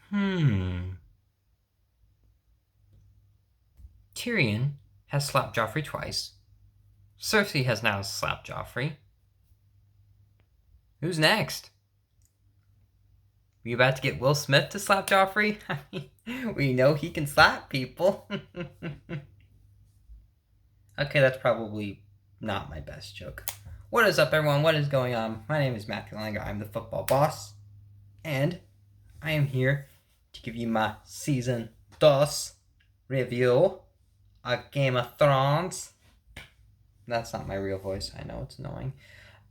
Hmm. Tyrion has slapped Joffrey twice. Cersei has now slapped Joffrey. Who's next? We about to get Will Smith to slap Joffrey? I mean, we know he can slap people. Okay, that's probably not my best joke. What is up, everyone? What is going on? My name is Matthew Langer. I'm the football boss, and I am here to give you my season dos review of Game of Thrones. That's not my real voice. I know it's annoying.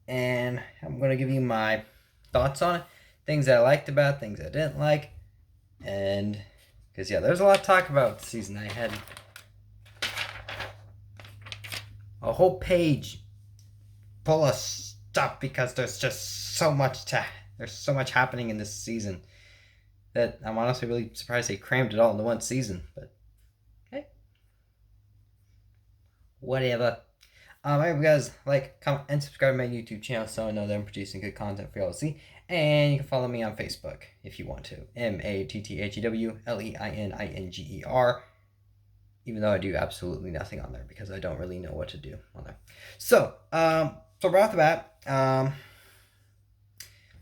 And I'm going to give you my thoughts on it, things I liked about, things I didn't like, and because there's a lot to talk about this season. I had a whole page full of stuff because there's so much happening in this season that I'm honestly really surprised they crammed it all into one season. But hey, whatever. I hope you guys like, comment, and subscribe to my YouTube channel so I know that I'm producing good content for y'all to see. And you can follow me on Facebook if you want to. MATTHEWLEININGER. Even though I do absolutely nothing on there because I don't really know what to do on there. So right off the bat,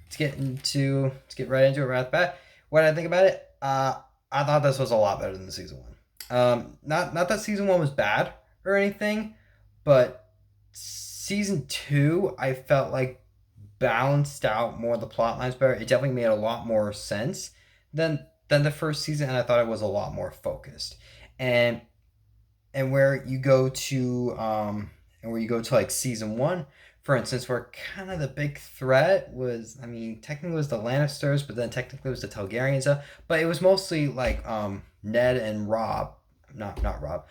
let's get right into it right off the bat. What did I think about it? I thought this was a lot better than the season one. Not that season one was bad or anything, but season two I felt like balanced out more the plot lines better. It definitely made a lot more sense than the first season, and I thought it was a lot more focused. And where you go to like season one, for instance, where kind of the big threat was, I mean, technically it was the Lannisters, but then technically it was the Targaryens. But it was mostly like Ned and Rob, not Rob.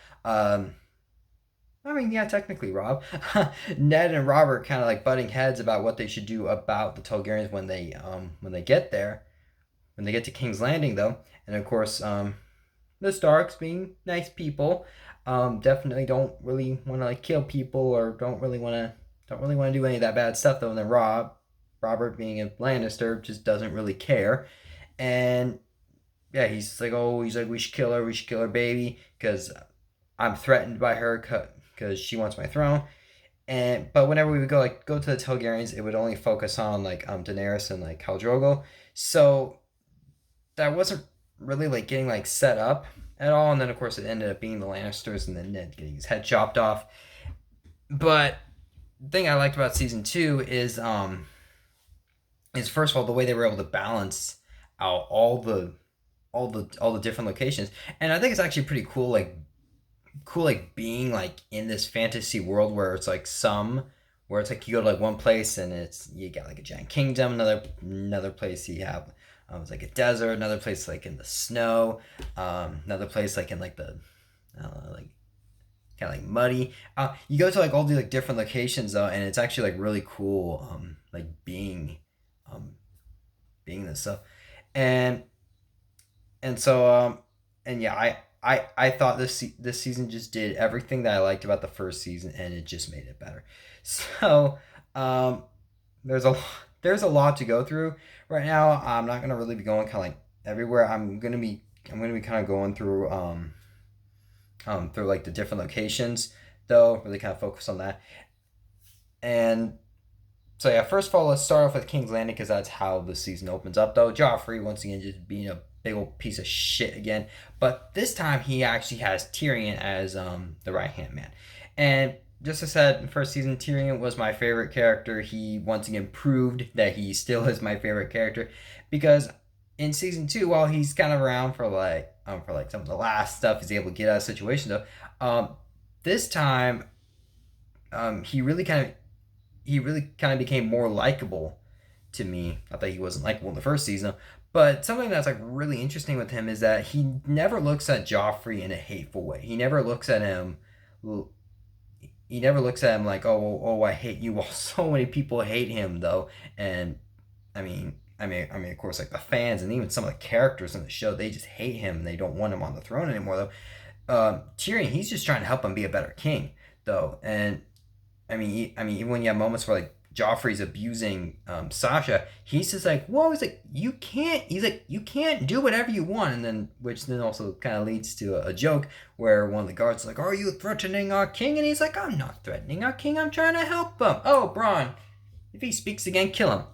I mean, yeah, technically Rob. Ned and Robert kind of like butting heads about what they should do about the Targaryens when they get there, when they get to King's Landing, though, and of course the Starks, being nice people, definitely don't really want to like kill people or don't really want to do any of that bad stuff, though. And then Robert, being a Lannister, just doesn't really care. And yeah, he's like, we should kill her, baby, because I'm threatened by her because she wants my throne. But whenever we would go to the Targaryens, it would only focus on like Daenerys and like Khal Drogo. So that wasn't really like getting like set up at all. And then of course it ended up being the Lannisters and then Ned getting his head chopped off. But the thing I liked about season two is first of all the way they were able to balance out all the different locations. And I think it's actually pretty cool like being like in this fantasy world where it's like where it's like you go to like one place and it's you got like a giant kingdom, another place you have it's like a desert, another place like in the snow, another place like in like the like kind of like muddy. You go to like all these like different locations though, and it's actually like really cool. Like um, being this stuff, and and so and yeah, I thought this season just did everything that I liked about the first season, and it just made it better. So um, there's a there's a lot to go through right now. I'm not gonna really be going kind of like everywhere. I'm gonna be kind of going through like the different locations though. Really kind of focus on that. And so yeah, first of all, let's start off with King's Landing because that's how the season opens up. Though Joffrey once again just being a big old piece of shit again, but this time he actually has Tyrion as the right hand man. And just as I said, in the first season, Tyrion was my favorite character. He once again proved that he still is my favorite character because in season two, while he's kind of around for like some of the last stuff, he's able to get out of the situation though. This time, he really kind of became more likable to me. Not that he wasn't likable in the first season, but something that's like really interesting with him is that he never looks at Joffrey in a hateful way. He never looks at him. He never looks at him like, oh, I hate you. Well, so many people hate him though, and of course, like the fans and even some of the characters in the show, they just hate him and they don't want him on the throne anymore though. Tyrion, he's just trying to help him be a better king though, and even when you have moments where like Joffrey's abusing Sasha, he's just like, whoa, he's like, you can't, he's like, you can't do whatever you want. And then, which then also kind of leads to a joke where one of the guards is like, are you threatening our king? And he's like, I'm not threatening our king, I'm trying to help him. Oh, Bronn, if he speaks again, kill him.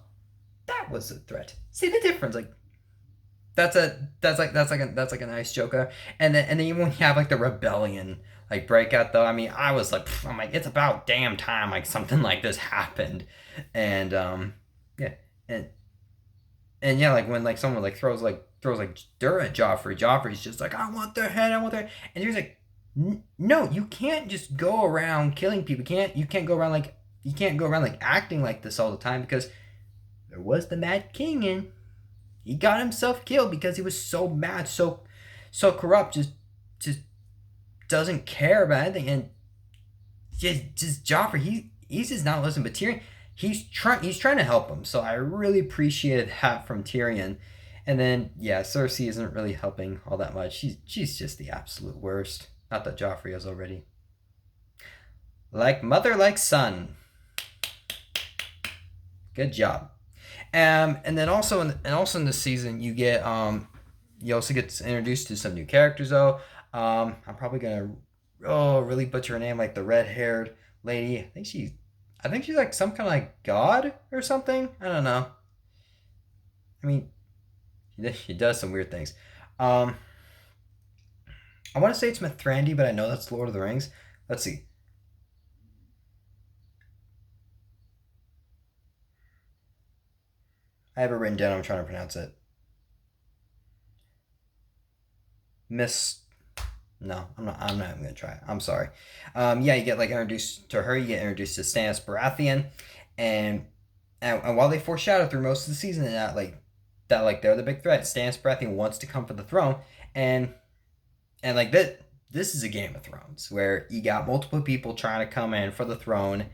That was a threat. See the difference? Like, that's like a nice joke there. And then even when you have like the rebellion like breakout though, I mean, I was like, I'm like, it's about damn time like something like this happened. And yeah, and yeah, like when like someone like throws like dirt at Joffrey's just like, I want their head, I want their, and he's like, no, you can't just go around killing people. You can't go around like acting like this all the time, because there was the Mad King, and he got himself killed because he was so mad, so corrupt, just doesn't care about anything, and just Joffrey, he's just not listening. But Tyrion, he's trying to help him. So I really appreciated that from Tyrion. And then yeah, Cersei isn't really helping all that much. She's just the absolute worst. Not that Joffrey is already. Like mother, like son. Good job. And then also in this season you get you also get introduced to some new characters though. I'm probably gonna really butcher her name, like the red haired lady. I think she's like some kind of like god or something. I don't know. I mean, she does some weird things. I want to say it's Mithrandir, but I know that's Lord of the Rings. Let's see. I have it written down. I'm trying to pronounce it. Miss. No, I'm not. I'm not even gonna try it. I'm sorry. Yeah, you get like introduced to her. You get introduced to Stannis Baratheon, and while they foreshadow through most of the season that they're the big threat, Stannis Baratheon wants to come for the throne, and like this is a Game of Thrones where you got multiple people trying to come in for the throne,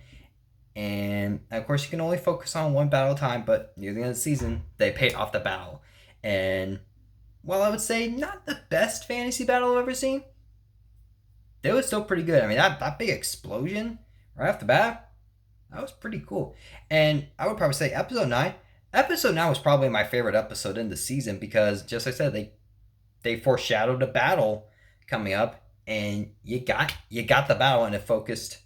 and of course you can only focus on one battle at a time. But near the end of the season, they paid off the battle, and while I would say not the best fantasy battle I've ever seen, it was still pretty good. I mean, that big explosion right off the bat, that was pretty cool. And I would probably say episode 9 was probably my favorite episode in the season, because just like I said, they foreshadowed a battle coming up, and you got the battle, and it focused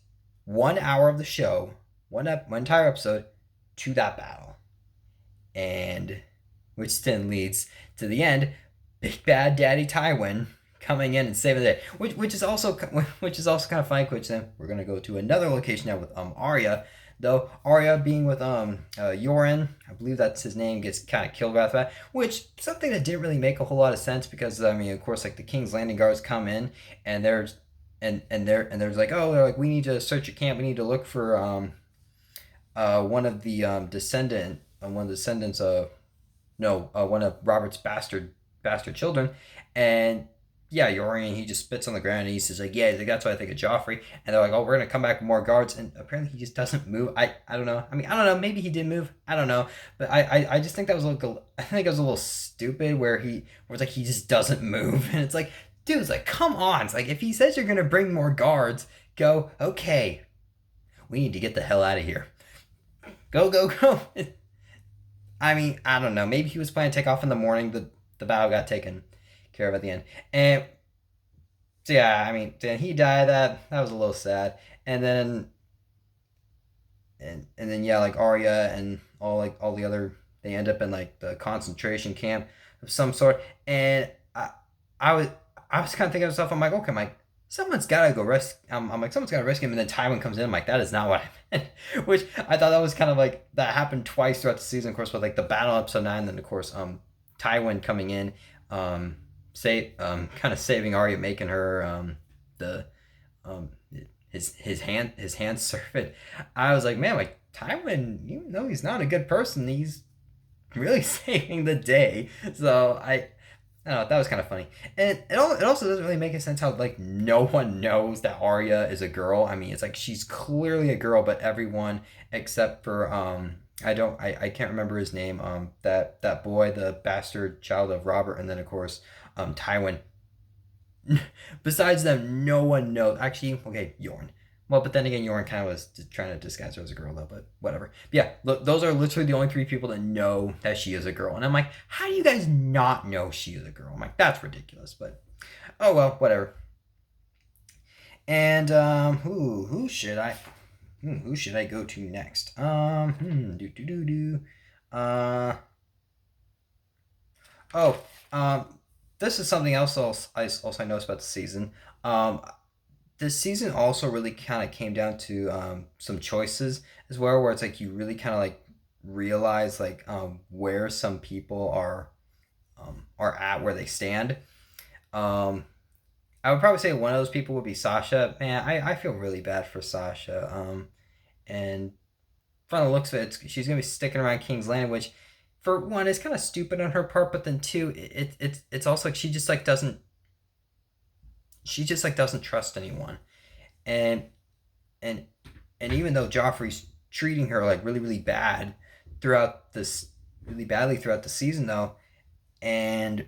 1 hour of the show, one entire episode to that battle, and which then leads to the end, Big Bad Daddy Tywin coming in and saving the day, which is also kind of funny. Which then we're gonna go to another location now with Arya, though Arya being with Yoren, I believe that's his name, gets kind of killed right after that, which something that didn't really make a whole lot of sense, because I mean, of course, like the King's Landing guards come in, and there's there's like, oh, they're like, we need to search your camp, we need to look for one of the descendants of one of Robert's bastard children, and yeah, Yoren, he just spits on the ground and he says like, yeah, that's what I think of Joffrey, and they're like, oh, we're gonna come back with more guards, and apparently he just doesn't move. I don't know. I mean, I don't know. Maybe he did move. I don't know, but I just think that was I think it was a little stupid where it's like he just doesn't move, and it's like, dude, it's like, come on. It's like, if he says you're gonna bring more guards, go, okay, we need to get the hell out of here. Go. I mean, I don't know. Maybe he was planning to take off in the morning. The battle got taken care of at the end. And so yeah, I mean, then he died. That was a little sad. And then yeah, like Arya and all the other, they end up in like the concentration camp of some sort. And I was kind of thinking to myself, I'm like, okay, Mike, someone's gotta go rescue. I'm like, someone's gotta rescue him, and then Tywin comes in. I'm like, that is not what I meant. Which I thought that was kind of like, that happened twice throughout the season, of course, with like the battle episode 9, then of course Tywin coming in, kind of saving Arya, making her the his hand servant. I was like, man, like Tywin, even though he's not a good person, he's really saving the day. So I don't know, that was kind of funny. And it also doesn't really make any sense how like no one knows that Arya is a girl. I mean, it's like she's clearly a girl, but everyone except for I can't remember his name, that boy, the bastard child of Robert, and then of course Tywin. Besides them, no one knows. Actually, okay, Yorn. Well, but then again, Yoren kind of was trying to disguise her as a girl, though. But whatever. But yeah, look, those are literally the only three people that know that she is a girl, and I'm like, how do you guys not know she is a girl? I'm like, that's ridiculous. But oh well, whatever. And who should I go to next? Do do do do. Uh oh this is something else I noticed about the season. Um, this season also really kind of came down to some choices as well, where it's like you really kind of like realize like where some people are at where they stand. Um, I would probably say one of those people would be Sasha. Man, I feel really bad for Sasha. And from the looks of it, she's gonna be sticking around King's Landing, which for one is kind of stupid on her part, but then two, it's also like she just like doesn't trust anyone, and and and even though Joffrey's treating her like really bad throughout this really badly throughout the season though, and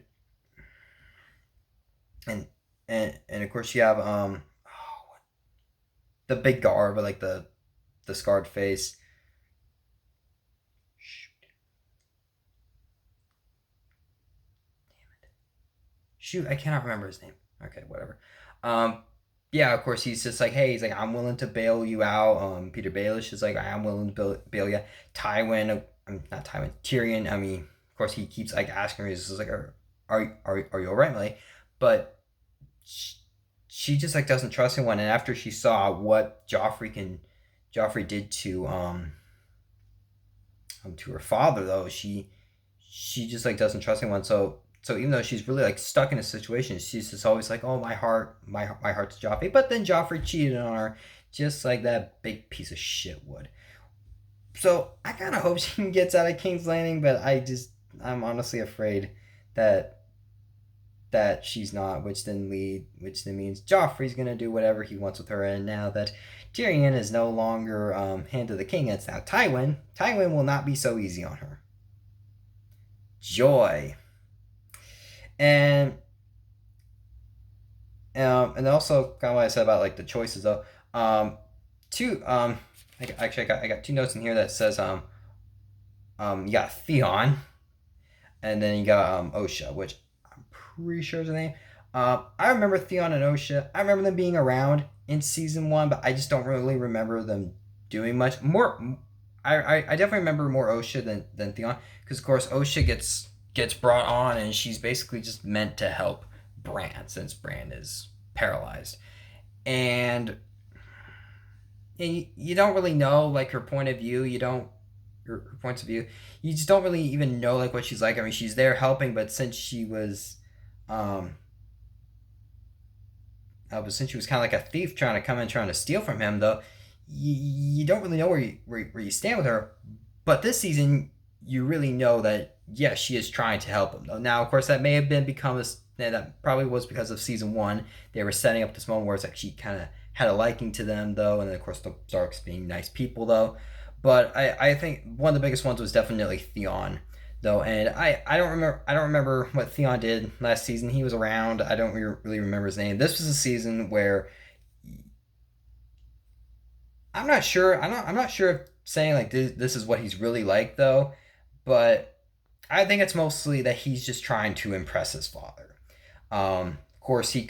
and and of course you have the big garb, like the scarred face. Shoot, I cannot remember his name. Okay, whatever. Um, yeah, of course he's just like, hey, he's like, I'm willing to bail you out. Peter Baelish is like, I'm willing to bail you. Tywin, not Tywin, Tyrion. I mean, of course he keeps like asking her, he's just like, are you alright, Millie? But she just like doesn't trust anyone. And after she saw what Joffrey did to her father, though, she just like doesn't trust anyone. So even though she's really like stuck in a situation, she's just always like, oh, my heart's Joffrey. But then Joffrey cheated on her, just like that big piece of shit would. So I kind of hope she gets out of King's Landing, but I'm honestly afraid that she's not, which then means Joffrey's gonna do whatever he wants with her. And now that Tyrion is no longer hand of the king, it's now Tywin. Tywin will not be so easy on her. Joy. And and also kind of what I said about like the choices though. Two I got two notes in here that says you got Theon, and then you got Osha, which I'm pretty sure is the name. I remember Theon and Osha. I remember them being around in season one, but I just don't really remember them doing much. I definitely remember more Osha than Theon, because of course Osha gets brought on, and she's basically just meant to help Bran, since Bran is paralyzed, and you don't really know like her point of view. You don't her points of view. You just don't really even know like what she's like. I mean, she's there helping, but um, since she was kind of like a thief trying to come in trying to steal from him, though, you don't really know where you stand with her. But this season, you really know that yes, she is trying to help him. Though now, of course, that may have been that probably was because of season one. They were setting up this moment where it's like she kind of had a liking to them, though, and then of course the Starks being nice people, though. But I think one of the biggest ones was definitely Theon, though, and I don't remember what Theon did last season. He was around. I don't really remember his name. This was a season where I'm not sure if saying like this is what he's really like, though, but I think it's mostly that he's just trying to impress his father. Of course, he um,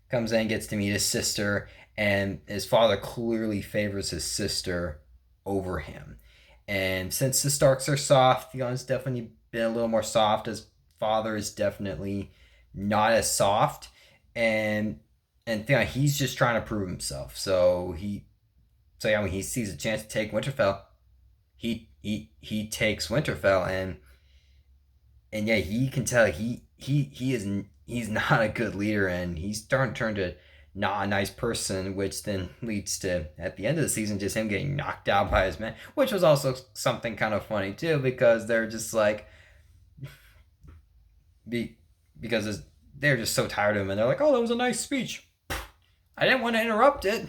comes in, gets to meet his sister, and his father clearly favors his sister over him. And since the Starks are soft, Theon's definitely been a little more soft. His father is definitely not as soft, and Theon, he's just trying to prove himself. So yeah, when he sees a chance to take Winterfell, he takes Winterfell, and yeah, he can tell he's not a good leader, and he's starting to turn to not a nice person, which then leads to at the end of the season just him getting knocked out by his men, which was also something kind of funny too, because they're just like be because they're just so tired of him, and they're like, oh, that was a nice speech. I didn't want to interrupt it.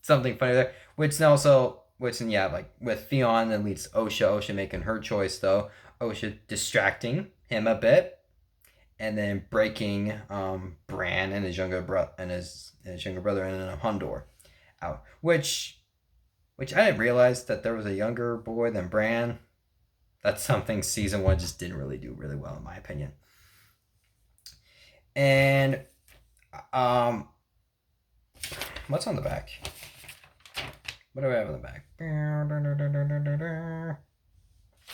Something funny there, which yeah, like with Theon, that leads Osha making her choice, though. Osha distracting him a bit, and then breaking Bran and his younger brother and his younger brother and Hundor out, which I didn't realize that there was a younger boy than Bran. That's something season one just didn't really do really well in my opinion. And what's on the back? What do I have on the back?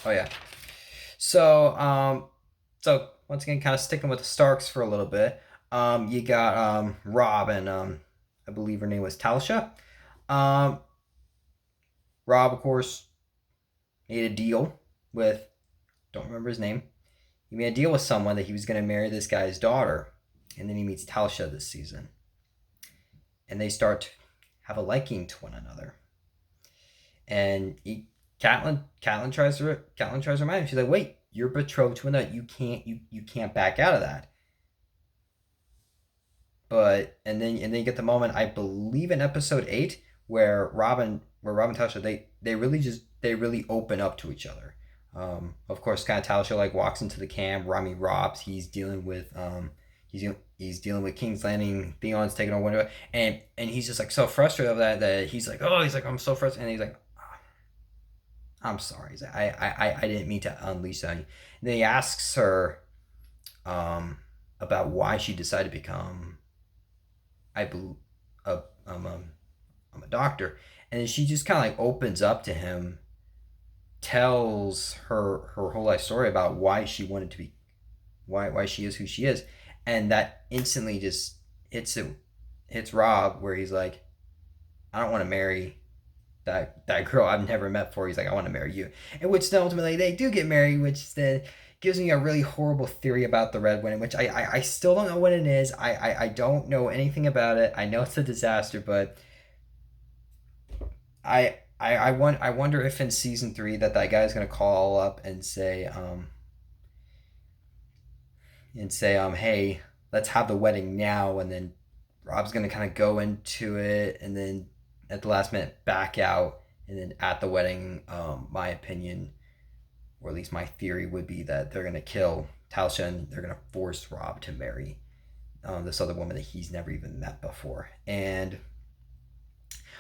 Oh yeah. So so once again, kind of sticking with the Starks for a little bit. You got Robb and I believe her name was Talisha. Robb, of course, made a deal with, don't remember his name. He made a deal with someone that he was going to marry this guy's daughter, and then he meets Talisha this season, and they start to have a liking to one another. And Catelyn tries to remind him. She's like, "Wait, you're betrothed to another. You can't back out of that." But and then you get the moment, I believe in episode 8, where Robb and Talisha they really open up to each other. Of course, kind of Talisha like walks into the camp. Rami Robs. He's dealing with he's dealing with King's Landing. Theon's taking on window, and he's just like so frustrated of that he's like, I'm so frustrated, and he's like, I'm sorry. He's like, I didn't mean to unleash that on you. And then he asks her about why she decided to become I'm a doctor, and then she just kind of like opens up to him, tells her whole life story about why she wanted to be, why she is who she is, and that instantly just hits Robb, where he's like, I don't want to marry that girl I've never met before. He's like, I want to marry you, and which then ultimately they do get married, which then gives me a really horrible theory about the Red Wedding, which I still don't know what it is. I don't know anything about it. I know it's a disaster, but I wonder if in season 3 that guy's gonna call up and say hey, let's have the wedding now, and then Robb's gonna kind of go into it, and then at the last minute back out, and then at the wedding, my opinion, or at least my theory, would be that they're gonna kill Talisha and they're gonna force Robb to marry this other woman that he's never even met before. And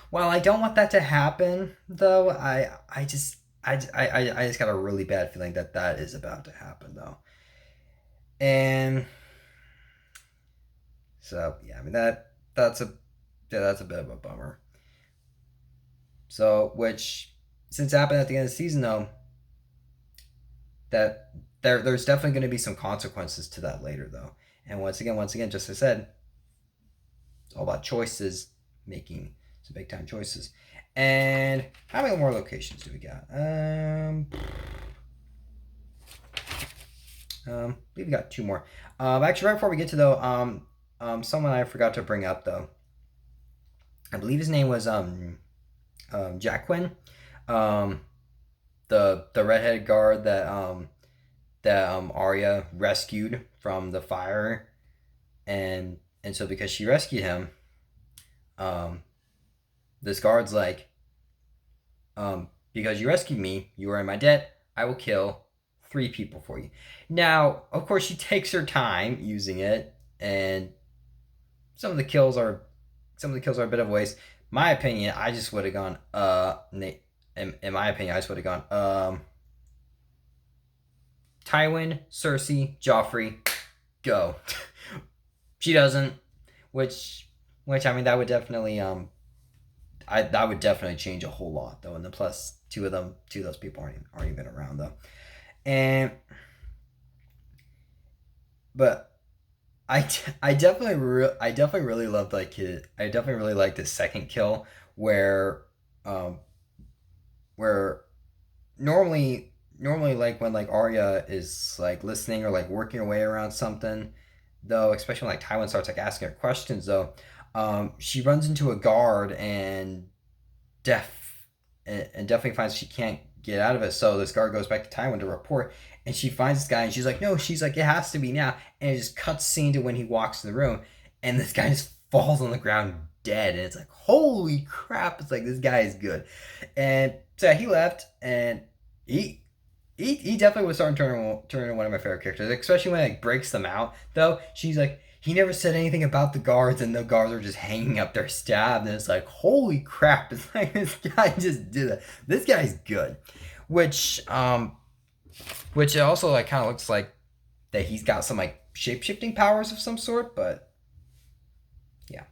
while I don't want that to happen, though, I just got a really bad feeling that is about to happen, though. And so yeah, I mean that's a bit of a bummer. So, which, since it happened at the end of the season, though, that there's definitely going to be some consequences to that later, though. And once again, just as I said, it's all about choices, making some big time choices. And how many more locations do we got? I believe we got 2 more. Actually, right before we get to though, someone I forgot to bring up though. I believe his name was Jaqen, the redheaded guard that Arya rescued from the fire, and so because she rescued him, this guard's like, because you rescued me, you are in my debt. I will kill 3 people for you. Now, of course, she takes her time using it, and some of the kills are a bit of a waste. My opinion, I just would have gone. In my opinion, I just would have gone. Tywin, Cersei, Joffrey, go. She doesn't, which I mean that would definitely that would definitely change a whole lot though. And then plus two of those people aren't even around though. But I definitely really loved I definitely really liked the second kill where normally like when like Arya is like listening or like working her way around something, though, especially when like Tywin starts like asking her questions though, she runs into a guard and definitely finds she can't get out of it. So this guard goes back to Tywin to report, and she finds this guy, and she's like, no, she's like, it has to be now. And it just cuts scene to when he walks in the room, and this guy just falls on the ground dead, and it's like, holy crap! It's like, this guy is good. And so he left, and he he definitely was starting to turn into one of my favorite characters, especially when it like, breaks them out. Though she's like, he never said anything about the guards, and the guards are just hanging up their stab, and it's like, holy crap! It's like this guy just did it. This guy's good, which which it also like kind of looks like that he's got some like shape shifting powers of some sort, but yeah.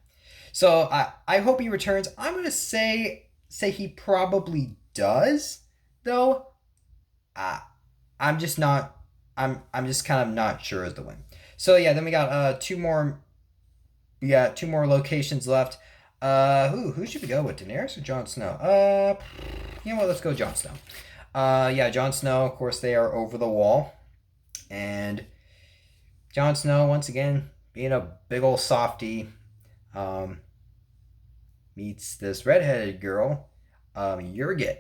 So I hope he returns. I'm gonna say he probably does, though. Uh, I'm just not. I'm just kind of not sure as the win. So yeah, then we got two more. We got two more locations left. Who should we go with? Daenerys or Jon Snow? You know what? Let's go Jon Snow. Yeah, Jon Snow. Of course, they are over the wall, and Jon Snow once again being a big old softy, um, meets this redheaded girl, Yrgit.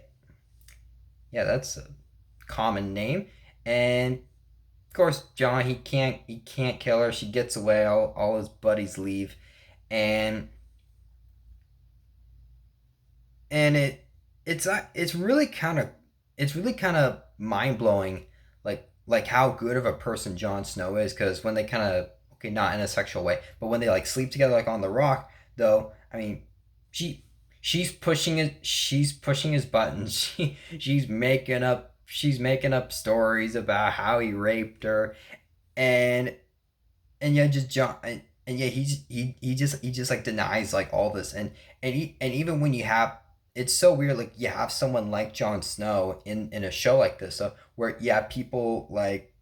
Yeah, that's a common name, and of course, Jon he can't kill her. She gets away. All his buddies leave, and it's really kind of mind blowing, like how good of a person Jon Snow is. Because when they kind of, okay, not in a sexual way, but when they like sleep together like on the rock, though, I mean, she she's pushing his buttons. She's making up stories about how he raped her, and yeah, just Jon, and yeah, he just like denies like all this, and even when you have, it's so weird, like you have someone like Jon Snow in a show like this, so where you have people like,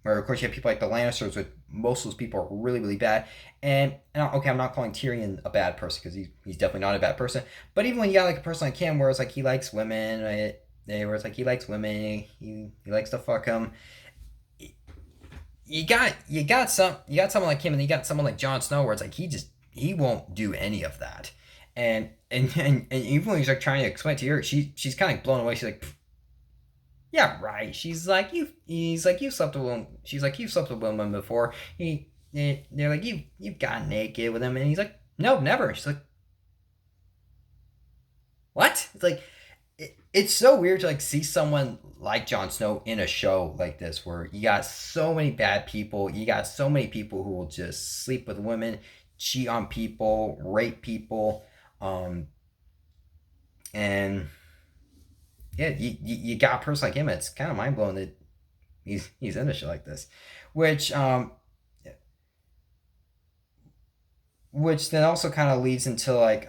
where of course you have people like the Lannisters, with most of those people are really bad, and okay, I'm not calling Tyrion a bad person because he's definitely not a bad person, but even when you got like a person like him where it's like he likes women, right? Where it's like he likes women, he likes to fuck them, you got someone like him, and you got someone like Jon Snow where it's like he won't do any of that, and even when he's like trying to explain to her, she's kind of like blown away. She's like, yeah, right. He's like, you slept with women. She's like, you've slept with women before. They're like, you've gotten naked with him, and he's like, no, never. She's like, what? It's like, it's so weird to like see someone like Jon Snow in a show like this where you got so many bad people, you got so many people who will just sleep with women, cheat on people, rape people, um, and yeah, you got a person like him. It's kind of mind blowing that he's in a show like this, which which then also kind of leads into like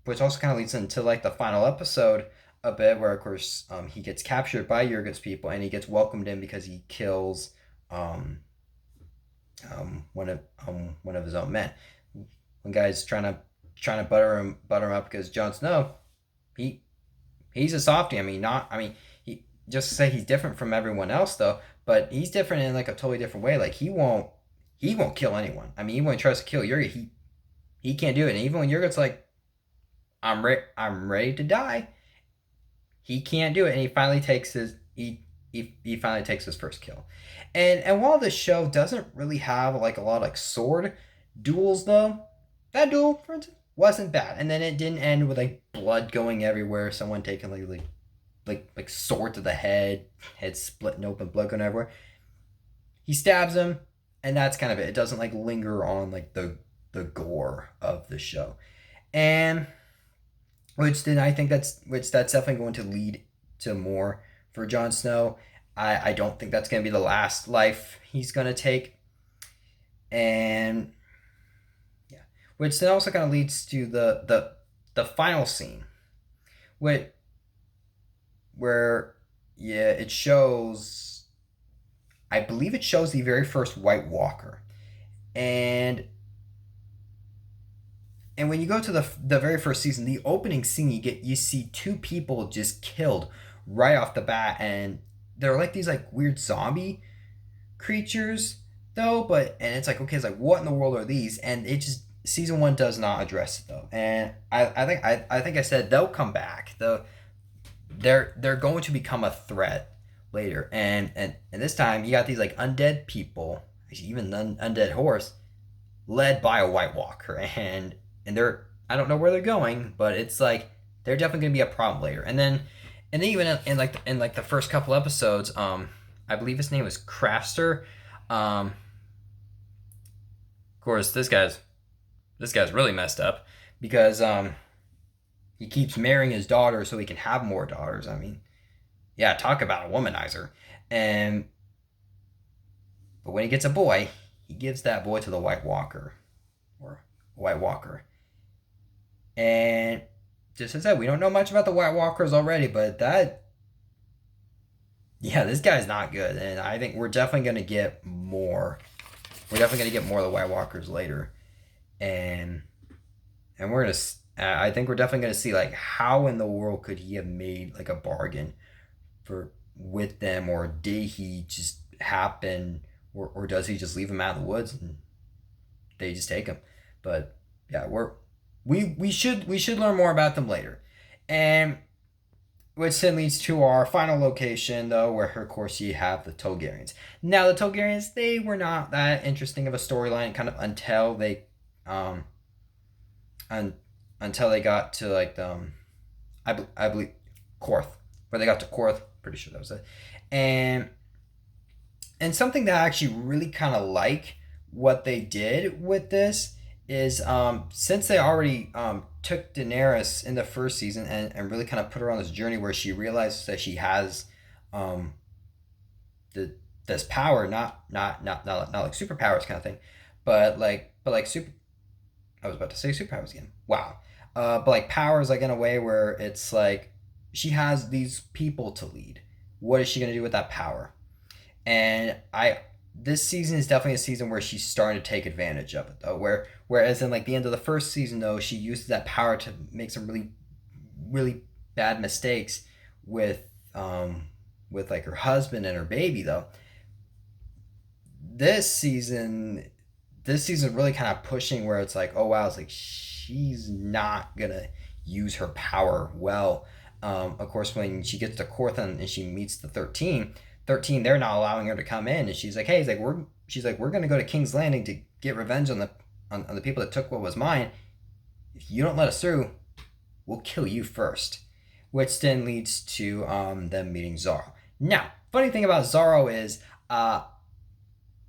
which also kind of leads into like the final episode a bit, where of course he gets captured by Yrgit's people, and he gets welcomed in because he kills um, one of his own men. One guy's trying to butter him up because Jon Snow, he he's a softie. I mean, not, I mean, he, just to say he's different from everyone else though, but he's different in like a totally different way. Like he won't kill anyone. I mean, even when he tries to kill Yrgit, he can't do it. And even when Yrgit's like, I'm ready to die, he can't do it, and he finally takes his first kill. And while this show doesn't really have like a lot of like sword duels though, that duel, for instance, wasn't bad. And then it didn't end with like blood going everywhere, someone taking like sword to the head splitting open, blood going everywhere. He stabs him, and that's kind of it. It doesn't like linger on like the gore of the show. And which that's definitely going to lead to more for Jon Snow. I don't think that's going to be the last life he's going to take, and yeah, which then also kind of leads to the final scene, which where yeah, it shows, I believe it shows the very first White Walker, and when you go to the very first season, the opening scene, you see two people just killed right off the bat, and they're like these like weird zombie creatures though, but and it's like, okay, it's like, what in the world are these? And it just, season one does not address it though, and I think I said they'll come back. They're going to become a threat later, and this time you got these like undead people, even the undead horse, led by a White Walker, and they're, I don't know where they're going, but it's like they're definitely going to be a problem later. And then And then even in the first couple episodes, I believe his name was Craster. Of course, this guy's really messed up because he keeps marrying his daughter so he can have more daughters. I mean, yeah, talk about a womanizer. And but when he gets a boy, he gives that boy to the White Walker or White Walker. And just as I said, we don't know much about the White Walkers already, but yeah, this guy's not good, and I think we're definitely gonna get more. We're definitely gonna get more of the White Walkers later, and we're gonna. I think we're definitely gonna see like how in the world could he have made like a bargain for with them, or did he just happen, or does he just leave them out in the woods and they just take him? But yeah, we should learn more about them later, and which then leads to our final location, though, where of course you have the Tolgarians. Now, the Tolgarians, they were not that interesting of a storyline, kind of um, un, until they got to like I believe Korth, where they got to Korth. Pretty sure that was it, and something that I actually really kind of like what they did with this is since they already took Daenerys in the first season and really kind of put her on this journey where she realizes that she has um, this power, not like superpowers kind of thing, but like super. I was about to say superpowers again. Wow. But like powers like in a way where it's like she has these people to lead. What is she gonna do with that power? And I this season is definitely a season where she's starting to take advantage of it though. Whereas in like the end of the first season though, she uses that power to make some really bad mistakes with like her husband and her baby though. This season really kind of pushing where it's like, oh wow, it's like she's not gonna use her power well. Of course, when she gets to Corthan and she meets the 13, they're not allowing her to come in, and she's like, hey, we're gonna go to King's Landing to get revenge on the people that took what was mine. If you don't let us through, we'll kill you first. Which then leads to them meeting Zoro. Now, funny thing about Zoro is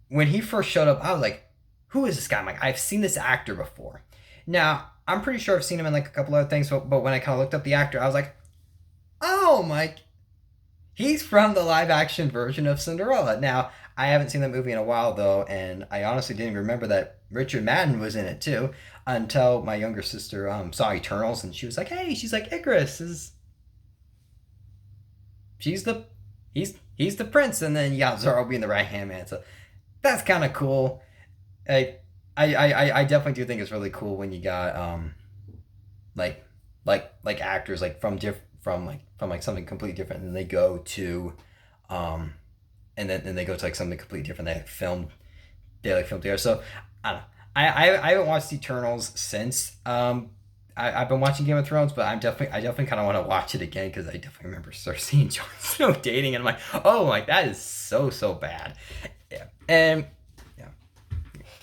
when he first showed up, I was like, who is this guy? I'm like, I've seen this actor before. Now, I'm pretty sure I've seen him in like a couple other things, but when I kind of looked up the actor, I was like, oh my, he's from the live action version of Cinderella. Now, I haven't seen that movie in a while though, and I honestly didn't remember that Richard Madden was in it too until my younger sister saw Eternals, and she was like, hey, she's like, Icarus is, she's the, he's the prince, and then you got Zoro being the right hand man. So that's kind of cool. I, I definitely do think it's really cool when you got like actors like from like something completely different, and they go to and then they go to like something completely different. They like filmed together. So I don't know. I haven't watched Eternals since I've been watching Game of Thrones, but I definitely kind of want to watch it again because I definitely remember Cersei and Jon Snow dating, and I'm like, oh my, that is so bad. Yeah, and yeah,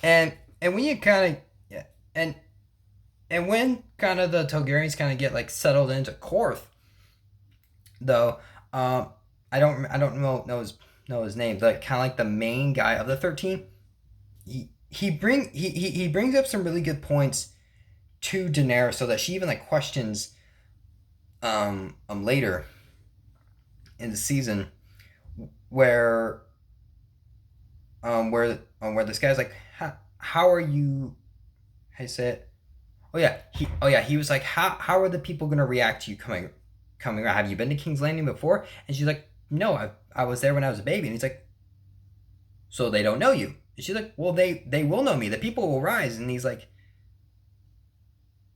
and when you kind of yeah, and when kind of the Targaryens kind of get like settled into Korth, though, I don't know his name, but kind of like the main guy of the 13, he brings up some really good points to Daenerys, so that she even like questions later in the season where where this guy's like, how are you, how you say it, he was like, how are the people gonna react to you coming around? Have you been to King's Landing before? And she's like, no, I was there when I was a baby. And he's like, so they don't know you? And she's like, well, they will know me, the people will rise. And he's like,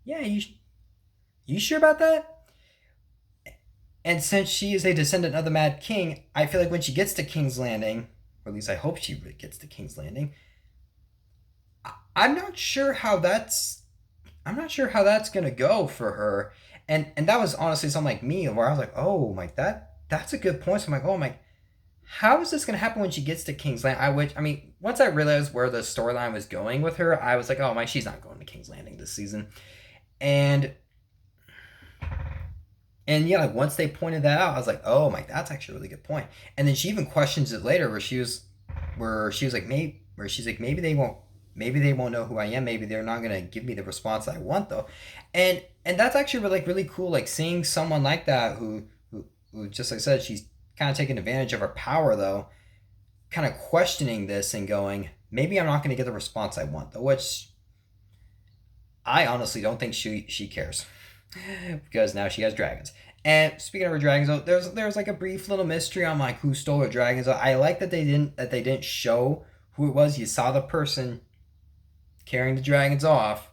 yeah, you sure about that? And since she is a descendant of the Mad King, I feel like when she gets to King's Landing, or at least I hope she gets to King's Landing, I'm not sure how that's gonna go for her. And that was honestly something like me where I was like, oh my, that's a good point. So I'm like, oh my, how is this gonna happen when she gets to King's Landing? I mean, once I realized where the storyline was going with her, I was like, oh my, she's not going to King's Landing this season. And And yeah, like once they pointed that out, I was like, oh my, that's actually a really good point. And then she even questions it later, where she was like, maybe maybe they won't know who I am. Maybe they're not gonna give me the response I want though. And that's actually really cool. Like seeing someone like that who just like I said, she's kind of taking advantage of her power though, kind of questioning this and going, maybe I'm not gonna get the response I want though, which I honestly don't think she cares because now she has dragons. And speaking of her dragons, there's like a brief little mystery on like who stole her dragons. I like that they didn't show who it was. You saw the person carrying the dragons off,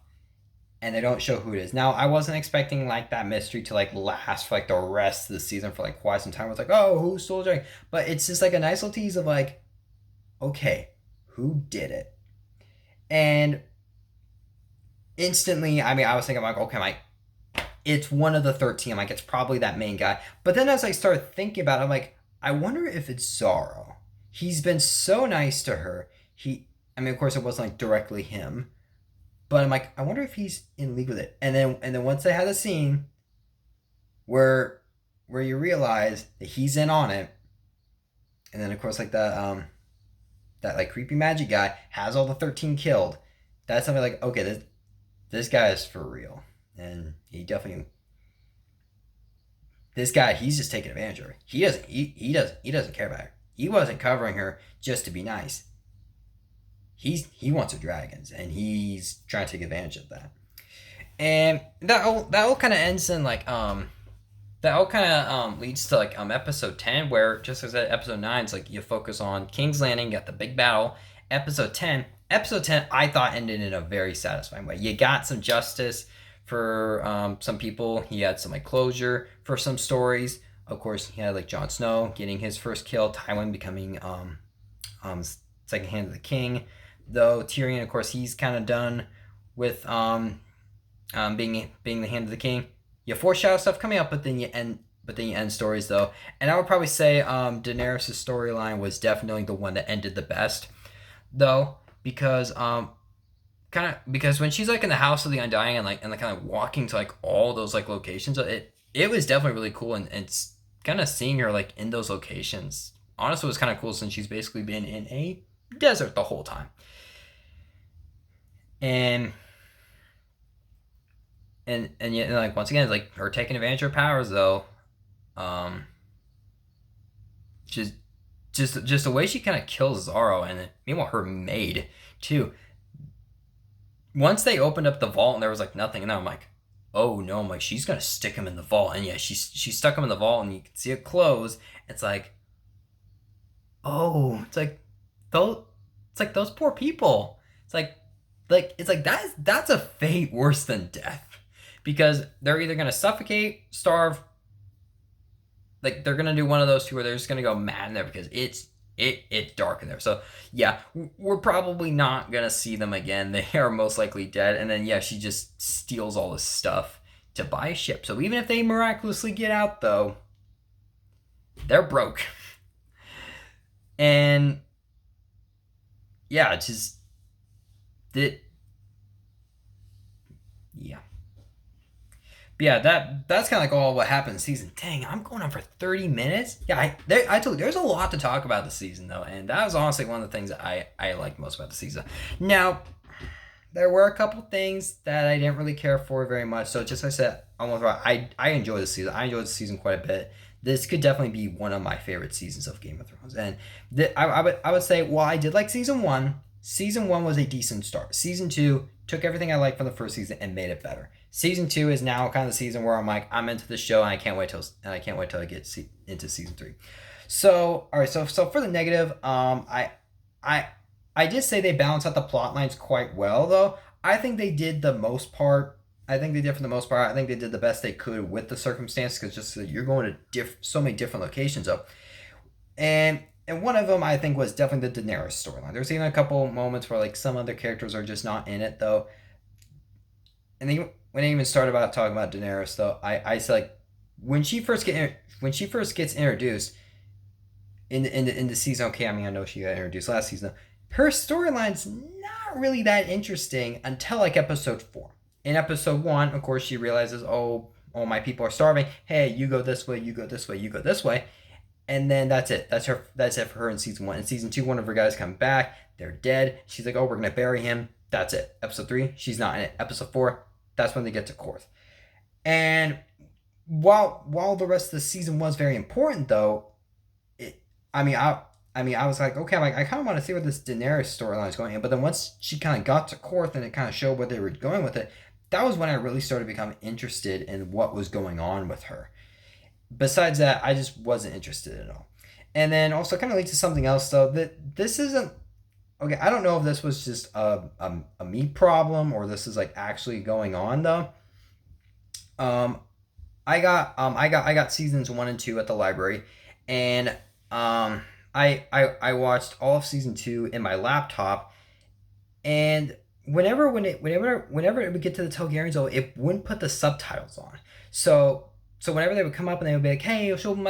and they don't show who it is. Now I wasn't expecting like that mystery to like last for like the rest of the season for like quite some time. It's like, oh, who stole the dragon? But it's just like a nice little tease of like, okay, who did it? And instantly, I mean, I was thinking like, okay, Mike, it's one of the 13. I'm like, it's probably that main guy. But then as I start thinking about it, I'm like, I wonder if it's Zoro. He's been so nice to her. I mean, of course, it wasn't like directly him, but I'm like, I wonder if he's in league with it. And then once they had a scene where you realize that he's in on it, and then of course like that like creepy magic guy has all the 13 killed. That's something like, okay, this guy is for real, and he definitely this guy, he's just taking advantage of her. He doesn't care about her. He wasn't covering her just to be nice. He wants her dragons, and he's trying to take advantage of that. And that all kind of ends in like that all kind of leads to like episode 10, where just as at episode 9 it's like you focus on King's Landing, got the big battle. Episode 10 I thought ended in a very satisfying way. You got some justice for some people. He had some like closure for some stories. Of course, he had like Jon Snow getting his first kill, Tywin becoming second hand of the king. Though Tyrion, of course, he's kind of done with being the hand of the king. You foreshadow stuff coming up, but then you end stories though. And I would probably say Daenerys' storyline was definitely the one that ended the best, though, because because when she's like in the House of the Undying and like kind of walking to like all those like locations, it was definitely really cool, and it's kind of seeing her like in those locations. Honestly, it was kind of cool since she's basically been in a desert the whole time, and yet like once again, like her taking advantage of her powers though, um, just the way she kind of kills Zoro, and meanwhile her maid too. Once they opened up the vault and there was like nothing, and I'm like, oh no, I'm like, she's gonna stick him in the vault, and yeah, she stuck him in the vault, and you can see it close. It's like, oh, it's like those poor people. It's like that's a fate worse than death, because they're either gonna suffocate, starve, like they're gonna do one of those two, where they're just gonna go mad in there because it's dark in there. So yeah, we're probably not gonna see them again. They are most likely dead. And then yeah, she just steals all this stuff to buy a ship. So even if they miraculously get out though, they're broke. And yeah, just that. Yeah. But yeah, that's kind of like all what happened in season. Dang, I'm going on for 30 minutes. Yeah, I told you there's a lot to talk about the season though, and that was honestly one of the things that I liked most about the season. Now, there were a couple things that I didn't really care for very much. So just like I said, I enjoyed the season. I enjoyed the season quite a bit. This could definitely be one of my favorite seasons of Game of Thrones, and I would say, well, I did like season one. Season one was a decent start. Season two took everything I liked from the first season and made it better. Season two is now kind of the season where I'm like, I'm into the show, and I can't wait till I get into season three. So all right, so for the negative, I did say they balance out the plot lines quite well, though. I think they did the most part. I think they did for the most part. I think they did the best they could with the circumstances, because just you're going to so many different locations, though. And one of them I think was definitely the Daenerys storyline. There's even a couple moments where like some other characters are just not in it though. And then when I even started about talking about Daenerys though, I said like when she first gets introduced in the season. Okay, I mean I know she got introduced last season. Her storyline's not really that interesting until like episode 4. In episode 1, of course, she realizes, oh, all my people are starving. Hey, you go this way, you go this way, you go this way. And then that's it. That's it for her in season 1. In season 2, one of her guys come back. They're dead. She's like, oh, we're gonna bury him. That's it. Episode 3, she's not in it. Episode 4, that's when they get to Korth. And while the rest of the season was very important, though, I was like, okay, I kind of want to see where this Daenerys storyline is going. But then once she kind of got to Korth and it kind of showed where they were going with it, that was when I really started to become interested in what was going on with her. Besides that, I just wasn't interested at all. And then also kind of leads to something else, though, that this isn't okay. I don't know if this was just a me problem or this is like actually going on though. I got seasons 1 and 2 at the library, and I watched all of season 2 in my laptop, and whenever it would get to the Targaryens, though, it wouldn't put the subtitles on. So whenever they would come up and they would be like, hey, and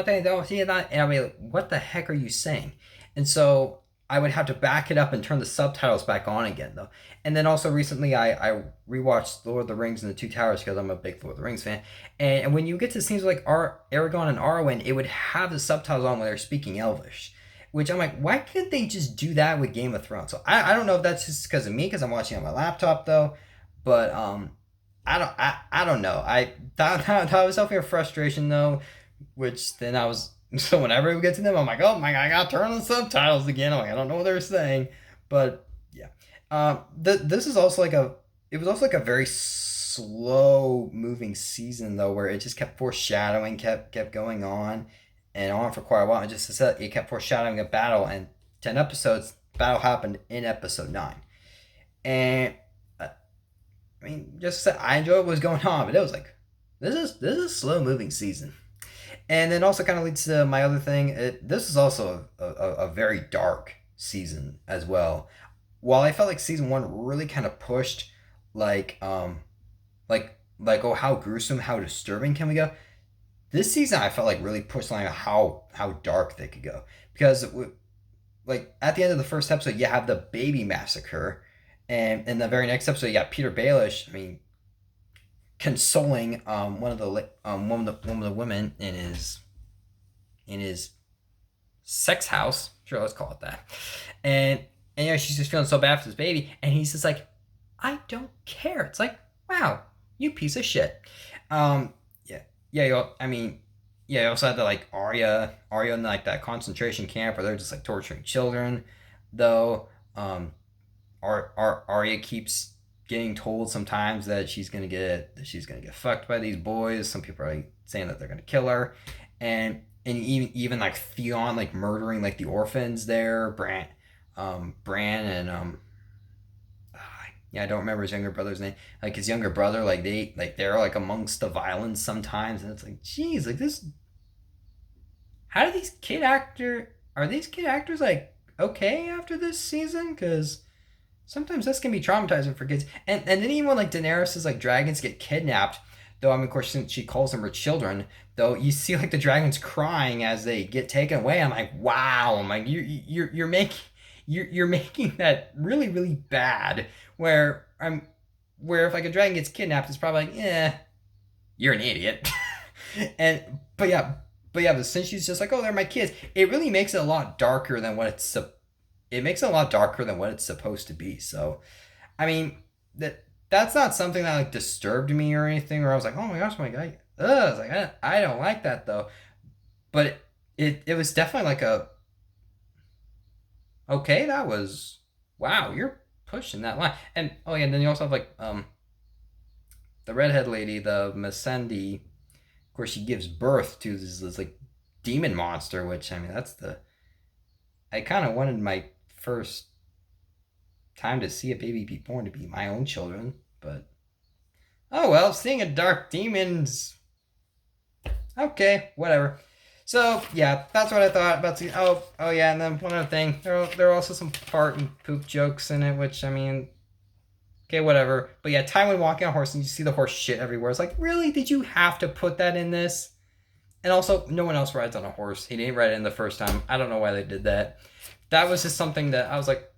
I'd be like, what the heck are you saying? And so I would have to back it up and turn the subtitles back on again, though. And then also recently I rewatched Lord of the Rings and the Two Towers because I'm a big Lord of the Rings fan. And when you get to scenes like Aragorn and Arwen, it would have the subtitles on when they're speaking Elvish. Which I'm like, why can't they just do that with Game of Thrones? So I don't know if that's just because of me, because I'm watching on my laptop, though. But I don't know. That was definitely a frustration, though. Which then so whenever we get to them, I'm like, oh my god, I gotta turn on the subtitles again. I'm like, I don't know what they're saying, but yeah. This is also it was also like a very slow moving season though, where it just kept foreshadowing, kept going on and on for quite a while. It kept foreshadowing a battle, and 10 episodes, battle happened in episode 9, and I enjoyed what was going on, but it was like, this is a slow moving season. And then also kind of leads to my other thing. This is also a very dark season as well. While I felt like season 1 really kind of pushed oh, how gruesome, how disturbing can we go? This season I felt like really pushed like how dark they could go, because like at the end of the first episode you have the baby massacre, and in the very next episode you got Peter Baelish. Consoling one of the women in his sex house, sure, let's call it that, and she's just feeling so bad for this baby, and he's just like, I don't care. It's like, wow, you piece of shit. You also had the like Arya in like that concentration camp where they're just like torturing children, though. Arya keeps getting told sometimes that she's gonna get fucked by these boys. Some people are like saying that they're gonna kill her, and even like Theon like murdering like the orphans there, Bran and I don't remember his younger brother's name. Like his younger brother, they're like amongst the violence sometimes, and it's like, geez, like this. How do these are these kid actors like okay after this season? Because sometimes this can be traumatizing for kids. And then even when like Daenerys' like dragons get kidnapped, though of course since she calls them her children, though you see like the dragons crying as they get taken away. I'm like, wow. I'm like, you're making that really, really bad. Where if like a dragon gets kidnapped, it's probably like, yeah, you're an idiot. But since she's just like, oh, they're my kids, it really makes it a lot darker than what it's supposed to be. So, that's not something that like disturbed me or anything, or I was like, oh my gosh, my guy, I was like, I don't like that though. But it was definitely like okay, that was, wow, you're pushing that line. And oh yeah, and then you also have like the redhead lady, the Missandei. Of course, she gives birth to this like demon monster, which I kind of wanted my first time to see a baby be born to be my own children, but oh well, seeing a dark demon's okay, whatever. So yeah, that's what I thought about seeing. Oh yeah, and then one other thing, there are also some fart and poop jokes in it, which okay, whatever. But yeah, Tywin walking on a horse and you see the horse shit everywhere. It's like, really? Did you have to put that in this? And also, no one else rides on a horse. He didn't ride it in the first time. I don't know why they did that. That was just something that I was like,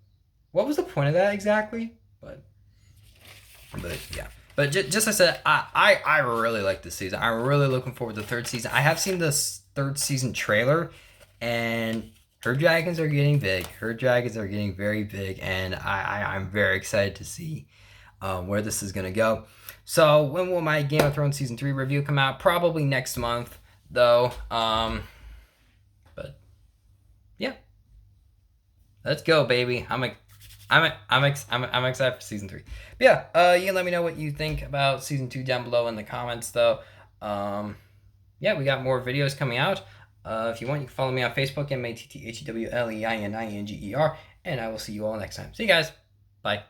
what was the point of that exactly? But yeah. But just as I said, I really like this season. I'm really looking forward to the third season. I have seen this third season trailer, and her dragons are getting big. Her dragons are getting very big, and I'm very excited to see where this is going to go. So when will my Game of Thrones Season 3 review come out? Probably next month, though. But yeah. Let's go, baby. I'm excited for Season 3. But yeah, you can let me know what you think about Season 2 down below in the comments, though. Yeah, we got more videos coming out. If you want, you can follow me on Facebook, MATTHEWLEININGER, and I will see you all next time. See you guys. Bye.